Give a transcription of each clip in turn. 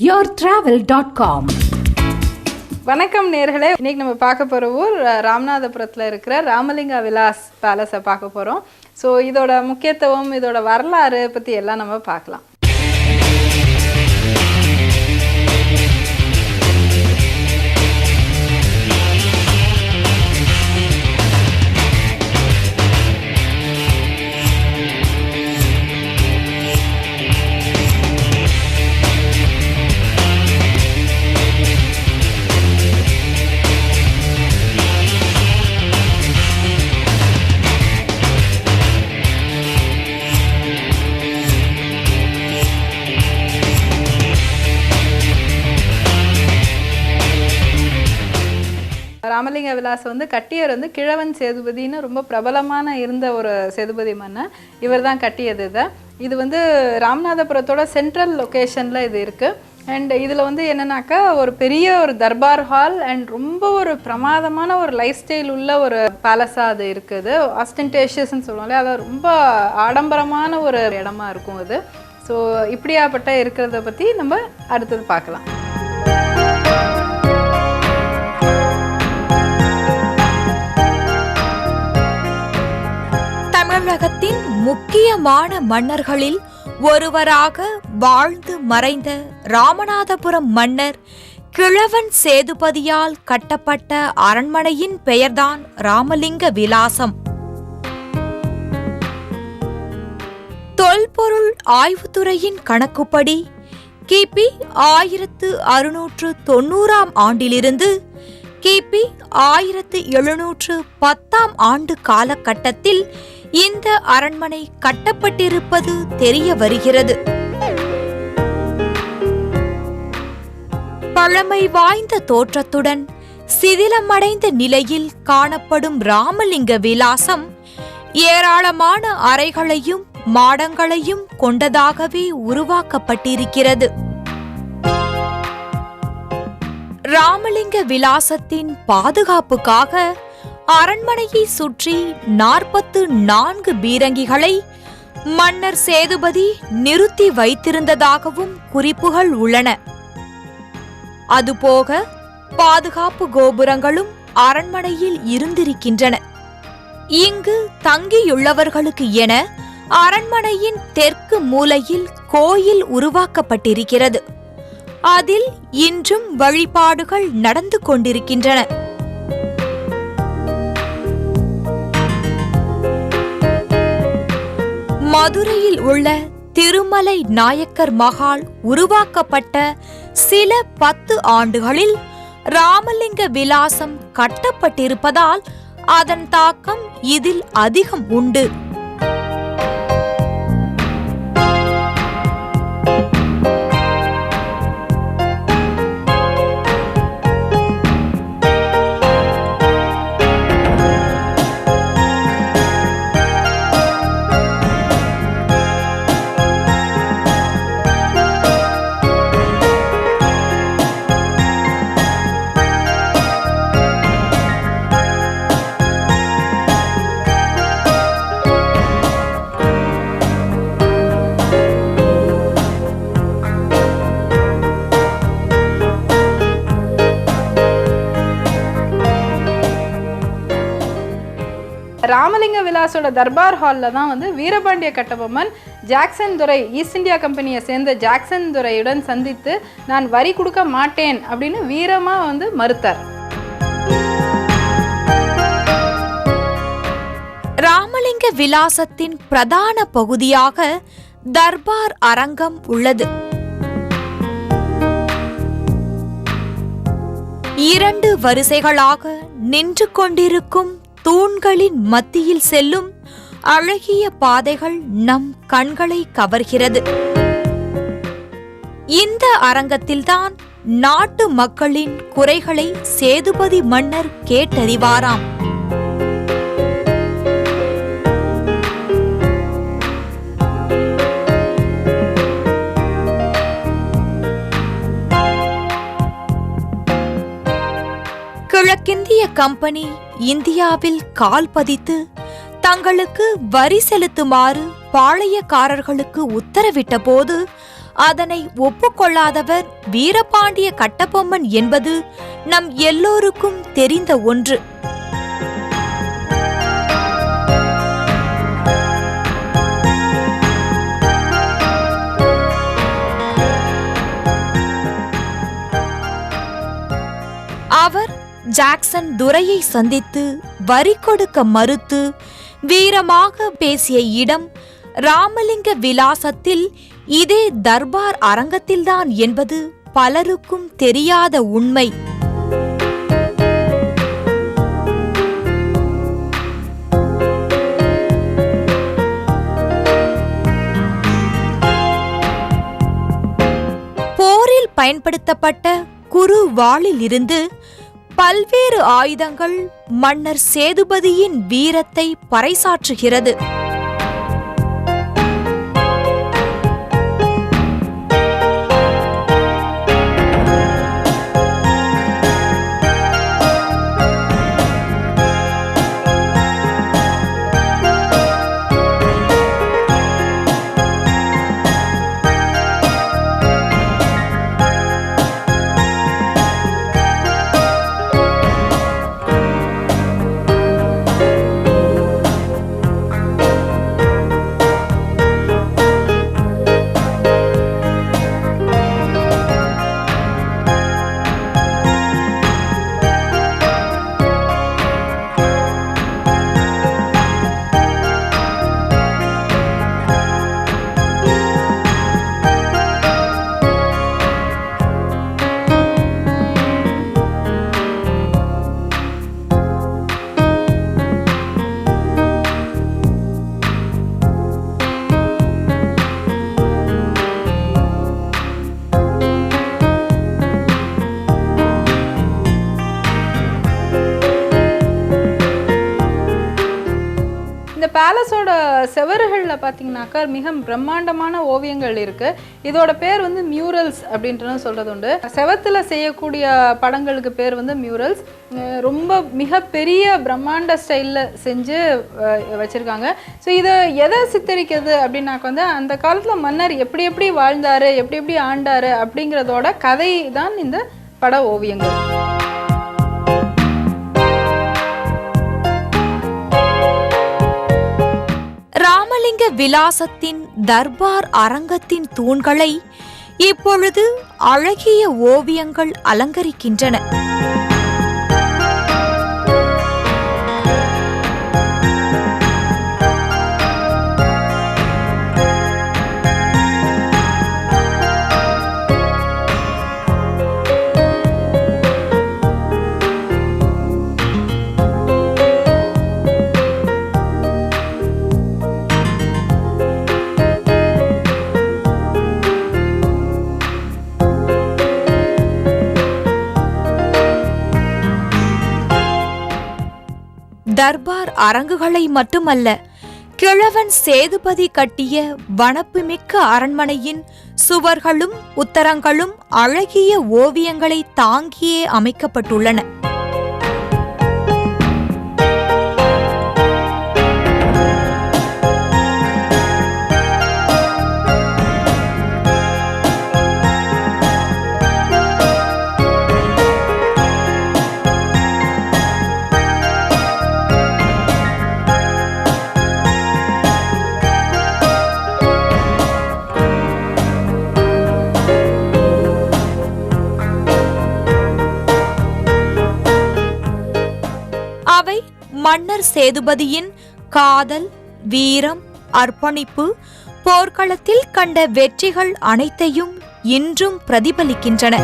yourtravel.com. வணக்கம் நேர்களே, இன்னைக்கு நம்ம பார்க்க போகிற ஊர் ராமநாதபுரத்தில் இருக்கிற ராமலிங்க விலாஸ் பேலஸை பார்க்க போகிறோம். ஸோ இதோட முக்கியத்துவம், இதோட வரலாறு பற்றி எல்லாம் நம்ம பார்க்கலாம். ராமலிங்க விலாஸ் கட்டியவர் கிழவன் சேதுபதினு ரொம்ப பிரபலமான இருந்த ஒரு சேதுபதி மன்னன். இவர் தான் கட்டியது. இது ராமநாதபுரத்தோட சென்ட்ரல் லொக்கேஷனில் இது இருக்குது. அண்ட் இதில் என்னன்னாக்கா ஒரு பெரிய ஒரு தர்பார் ஹால் அண்ட் ரொம்ப ஒரு பிரமாதமான ஒரு லைஃப் ஸ்டைல் உள்ள ஒரு பேலஸாக அது இருக்குது. ஆஸ்டன்டேஷியஸ்ன்னு சொல்லுவாங்களே, அது ரொம்ப ஆடம்பரமான ஒரு இடமா இருக்கும் அது. ஸோ இப்படியாப்பட்ட இருக்கிறத பற்றி நம்ம அடுத்தது பார்க்கலாம். தமிழகத்தின் முக்கியமான மன்னர்களில் ஒருவராக வாழ்ந்து மறைந்த ராமநாதபுரம் மன்னர் கிழவன் சேதுபதியால் கட்டப்பட்ட அரண்மனையின் பெயர்தான் ராமலிங்க விலாசம். தொல்பொருள் ஆய்வுத்துறையின் கணக்குப்படி கிபி 1690 ஆண்டிலிருந்து கிபி 1710 ஆண்டு காலகட்டத்தில் இந்த அரண்மனை கட்டப்பட்டிருப்பது தெரிய வருகிறது. பழமை வாய்ந்த தோற்றத்துடன் சிதிலமடைந்த நிலையில் காணப்படும் ராமலிங்க விலாசம் ஏராளமான அறைகளையும் மாடங்களையும் கொண்டதாகவே உருவாக்கப்பட்டிருக்கிறது. ராமலிங்க விலாசத்தின் பாதுகாப்புக்காக அரண்மனையை சுற்றி 44 பீரங்கிகளை மன்னர் சேதுபதி நிறுத்தி வைத்திருந்ததாகவும் குறிப்புகள் உள்ளன. அதுபோக பாதுகாப்பு கோபுரங்களும் அரண்மனையில் இருந்திருக்கின்றன. இங்கு தங்கியுள்ளவர்களுக்கு என அரண்மனையின் தெற்கு மூலையில் கோயில் உருவாக்கப்பட்டிருக்கிறது. அதில் இன்றும் வழிபாடுகள் நடந்து கொண்டிருக்கின்றன. மதுரையில் உள்ள திருமலை நாயக்கர் மகால் உருவாக்கப்பட்ட சில 10 ஆண்டுகளில் ராமலிங்க விலாசம் கட்டப்பட்டிருப்பதால் அதன் தாக்கம் இதில் அதிகம் உண்டு. ராமலிங்க விலாஸோட தர்பார் ஹாலில் தான் வீரபாண்டிய கட்டபொம்மன் ஜாக்சன் துரை, ஈஸ்ட் இந்தியா கம்பெனியை சேர்ந்த ஜாக்சன் துரையுடன் சந்தித்து நான் வரி கொடுக்க மாட்டேன் அப்படின்னு வீரமாக மறுத்தார். ராமலிங்க விலாசத்தின் பிரதான பகுதியாக தர்பார் அரங்கம் உள்ளது. 2 வரிசைகளாக நின்று கொண்டிருக்கும் தூண்களின் மத்தியில் செல்லும் அழகிய பாதைகள் நம் கண்களை கவர்கிறது. இந்த அரங்கத்தில்தான் நாட்டு மக்களின் குறைகளை சேதுபதி மன்னர் கேட்டறிவாராம். கிழக்கிந்திய கம்பெனி இந்தியாவில் கால் பதித்து தங்களுக்கு வரி செலுத்துமாறு பாளையக்காரர்களுக்கு உத்தரவிட்ட போது அதனை ஒப்புக்கொள்ளாதவர் வீரபாண்டிய கட்டபொம்மன் என்பது நம் எல்லோருக்கும் தெரிந்த ஒன்று. அவர் ஜாக்சன் துரையை சந்தித்து வரி கொடுக்க மறுத்து வீரமாக பேசிய இடம் ராமலிங்க விலாசத்தில் இதே தர்பார் அரங்கத்தில்தான் என்பது பலருக்கும் தெரியாத உண்மை. போரில் பயன்படுத்தப்பட்ட குரு வாளில் இருந்து பல்வேறு ஆயுதங்கள் மன்னர் சேதுபதியின் வீரத்தை பறைசாற்றுகிறது. பேலஸோட செவறுகளில் பார்த்தீங்கன்னாக்கா மிக பிரம்மாண்டமான ஓவியங்கள் இருக்குது. இதோட பேர் வந்து மியூரல்ஸ் அப்படின்ட்டு சொல்கிறது உண்டு. செவத்தில் செய்யக்கூடிய படங்களுக்கு பேர் வந்து மியூரல்ஸ். ரொம்ப மிகப்பெரிய பிரம்மாண்ட ஸ்டைலில் செஞ்சு வச்சுருக்காங்க. ஸோ இதை எதை சித்தரிக்கிறது அப்படின்னாக்க வந்து அந்த காலத்தில் மன்னர் எப்படி எப்படி வாழ்ந்தார், எப்படி எப்படி ஆண்டார் அப்படிங்கிறதோட கதை தான் இந்த பட ஓவியங்கள். ராமலிங்க விலாசத்தின் தர்பார் அரங்கத்தின் தூண்களை இப்பொழுது அழகிய ஓவியங்கள் அலங்கரிக்கின்றன. தர்பார் அரங்குகளை மட்டுமல்ல, கிழவன் சேதுபதி கட்டிய வனப்புமிக்க அரண்மனையின் சுவர்களும் உத்தரங்களும் அழகிய ஓவியங்களை தாங்கியே அமைக்கப்பட்டுள்ளன. அவை மன்னர் சேதுபதியின் காதல், வீரம், அர்ப்பணிப்பு, போர்க்களத்தில் கண்ட வெற்றிகள் அனைத்தையும் இன்றும் பிரதிபலிக்கின்றன.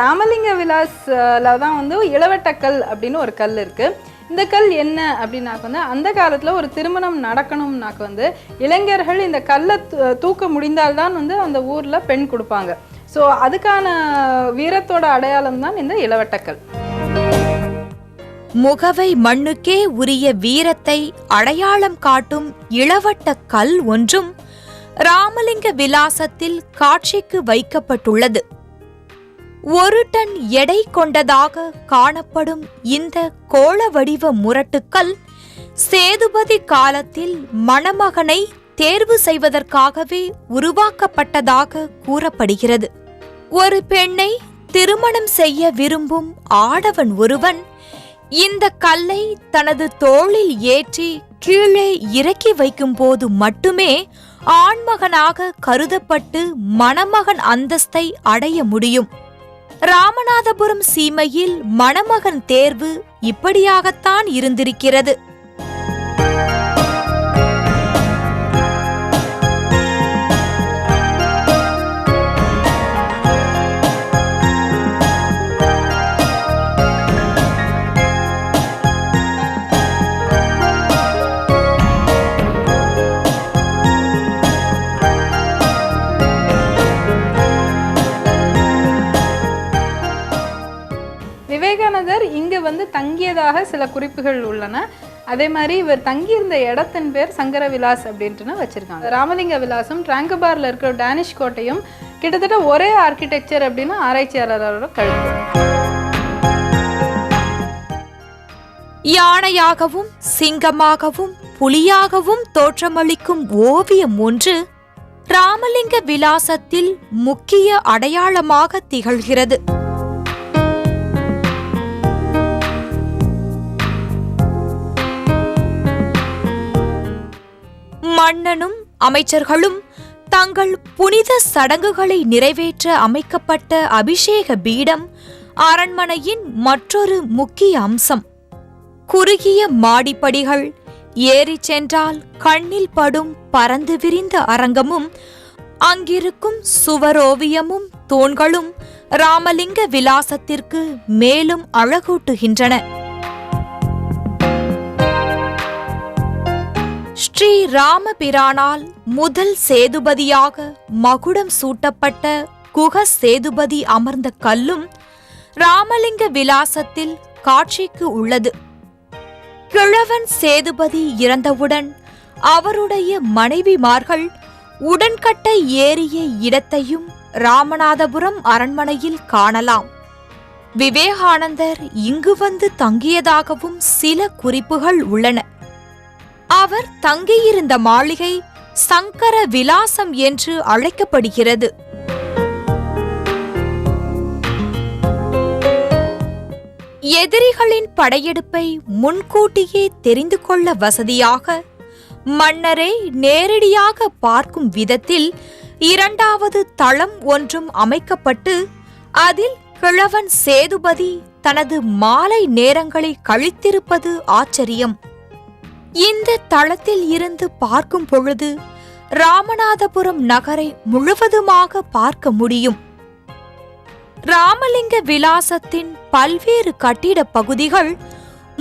ராமலிங்க விலாஸ்ல தான் வந்து இளவட்டக்கல் அப்படின்னு ஒரு கல் இருக்குது. இந்த கல் என்ன அப்படின்னாக்க வந்து அந்த காலத்தில் ஒரு திருமணம் நடக்கணும்னாக்க வந்து இளைஞர்கள் இந்த கல்லை தூக்க முடிந்தால்தான் வந்து அந்த ஊரில் பெண் கொடுப்பாங்க. ஸோ அதுக்கான வீரத்தோட அடையாளம் தான் இந்த இளவட்டக்கல். முகவை மண்ணுக்கே உரிய வீரத்தை அடையாளம் காட்டும் இளவட்ட கல் ஒன்றும் ராமலிங்க விலாசத்தில் காட்சிக்கு வைக்கப்பட்டுள்ளது. 1 டன் எடை கொண்டதாக காணப்படும் இந்த கோள வடிவ முரட்டுக்கல் சேதுபதி காலத்தில் மணமகனை தேர்வு செய்வதற்காகவே உருவாக்கப்பட்டதாக கூறப்படுகிறது. ஒரு பெண்ணை திருமணம் செய்ய விரும்பும் ஆடவன் ஒருவன் இந்த கல்லை தனது தோளில் ஏற்றி கீழே இறக்கி வைக்கும் போது மட்டுமே ஆண்மகனாக கருதப்பட்டு மணமகன் அந்தஸ்தை அடைய முடியும். ராமநாதபுரம் சீமையில் மணமகன் தேர்வு இப்படியாகத்தான் இருந்திருக்கிறது. விவேகானந்தர் இங்க வந்து தங்கியதாக சில குறிப்புகள் உள்ளன. அதே மாதிரி இவர் தங்கியிருந்த இடத்தின் பேர் சங்கர விலாஸ் அப்படின்ட்டு வச்சிருக்காங்க. ராமலிங்க விலாசம் டிராங்கபார்ல இருக்கிற டேனிஷ் கோட்டையும் கிட்டத்தட்ட ஒரே ஆர்கிடெக்சர் அப்படின்னு ஆராய்ச்சியாளரோட கருத்து. யானையாகவும் சிங்கமாகவும் புலியாகவும் தோற்றமளிக்கும் ஓவியம் ஒன்று ராமலிங்க விலாசத்தில் முக்கிய அடையாளமாக திகழ்கிறது. மன்னனும் அமைச்சர்களும் தங்கள் புனித சடங்குகளை நிறைவேற்ற அமைக்கப்பட்ட அபிஷேக பீடம் அரண்மனையின் மற்றொரு முக்கிய அம்சம். குறுகிய மாடிப்படிகள், ஏறி சென்றால் கண்ணில் படும் பரந்து விரிந்த அரங்கமும் அங்கிருக்கும் சுவரோவியமும் தூண்களும் ராமலிங்க விலாசத்திற்கு மேலும் அழகூட்டுகின்றன. ஸ்ரீ ராமபிரானால் முதல் சேதுபதியாக மகுடம் சூட்டப்பட்ட குக சேதுபதி அமர்ந்த கல்லும் ராமலிங்க விலாசத்தில் காட்சிக்கு உள்ளது. கிழவன் சேதுபதி இறந்தவுடன் அவருடைய மனைவிமார்கள் உடன்கட்டை ஏறிய இடத்தையும் ராமநாதபுரம் அரண்மனையில் காணலாம். விவேகானந்தர் இங்கு வந்து தங்கியதாகவும் சில குறிப்புகள் உள்ளன. அவர் தங்கியிருந்த மாளிகை சங்கர விலாசம் என்று அழைக்கப்படுகிறது. எதிரிகளின் படையெடுப்பை முன்கூட்டியே தெரிந்து கொள்ள வசதியாக மன்னரை நேரடியாக பார்க்கும் விதத்தில் 2வது தளம் ஒன்றும் அமைக்கப்பட்டு அதில் கிழவன் சேதுபதி தனது மாலை நேரங்களை கழித்திருப்பது ஆச்சரியம். இந்த தளத்தில் இருந்து பார்க்கும் பொழுது ராமநாதபுரம் நகரை முழுவதுமாக பார்க்க முடியும். ராமலிங்க விலாசத்தின் பல்வேறு கட்டிட பகுதிகள்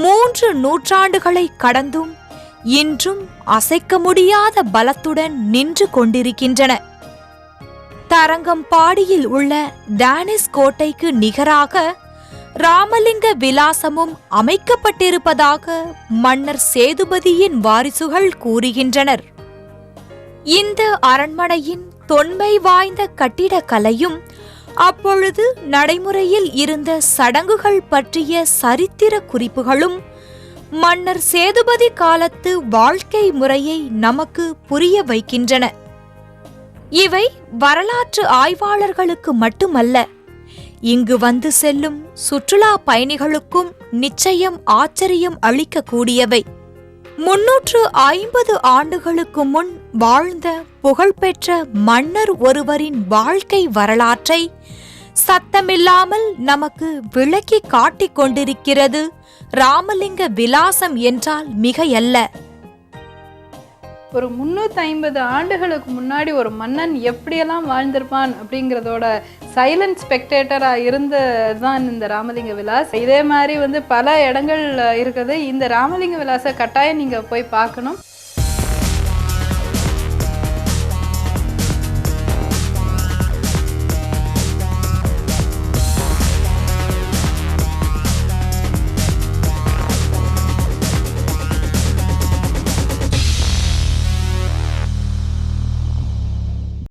3 நூற்றாண்டுகளை கடந்தும் இன்றும் அசைக்க முடியாத பலத்துடன் நின்று கொண்டிருக்கின்றன. தரங்கம்பாடியில் உள்ள டேனிஷ் கோட்டைக்கு நிகராக ராமலிங்க விலாசமும் அமைக்கப்பட்டிருப்பதாக மன்னர் சேதுபதியின் வாரிசுகள் கூறுகின்றனர். இந்த அரண்மனையின் தொன்மை வாய்ந்த கட்டிடக்கலையும் அப்பொழுது நடைமுறையில் இருந்த சடங்குகள் பற்றிய சரித்திர குறிப்புகளும் மன்னர் சேதுபதி காலத்து வாழ்க்கை முறையை நமக்கு புரிய வைக்கின்றன. இவை வரலாற்று ஆய்வாளர்களுக்கு மட்டுமல்ல, இங்கு வந்து செல்லும் சுற்றுலா பயணிகளுக்கும் நிச்சயம் ஆச்சரியம் அளிக்கக்கூடியவை. 350 ஆண்டுகளுக்கு முன் வாழ்ந்த புகழ்பெற்ற மன்னர் ஒருவரின் வாழ்க்கை வரலாற்றை சத்தமில்லாமல் நமக்கு விளக்கி காட்டிக் கொண்டிருக்கிறது ராமலிங்க விலாசம் என்றால் மிகையல்ல. ஒரு 350 ஆண்டுகளுக்கு முன்னாடி ஒரு மன்னன் எப்படியெல்லாம் வாழ்ந்திருப்பான் அப்படிங்கிறதோட சைலண்ட் ஸ்பெக்டேட்டராக இருந்தது தான் இந்த ராமலிங்க விலாஸ். இதே மாதிரி வந்து பல இடங்கள் இருக்குது. இந்த ராமலிங்க விலாஸை கட்டாயம் நீங்கள் போய் பார்க்கணும்.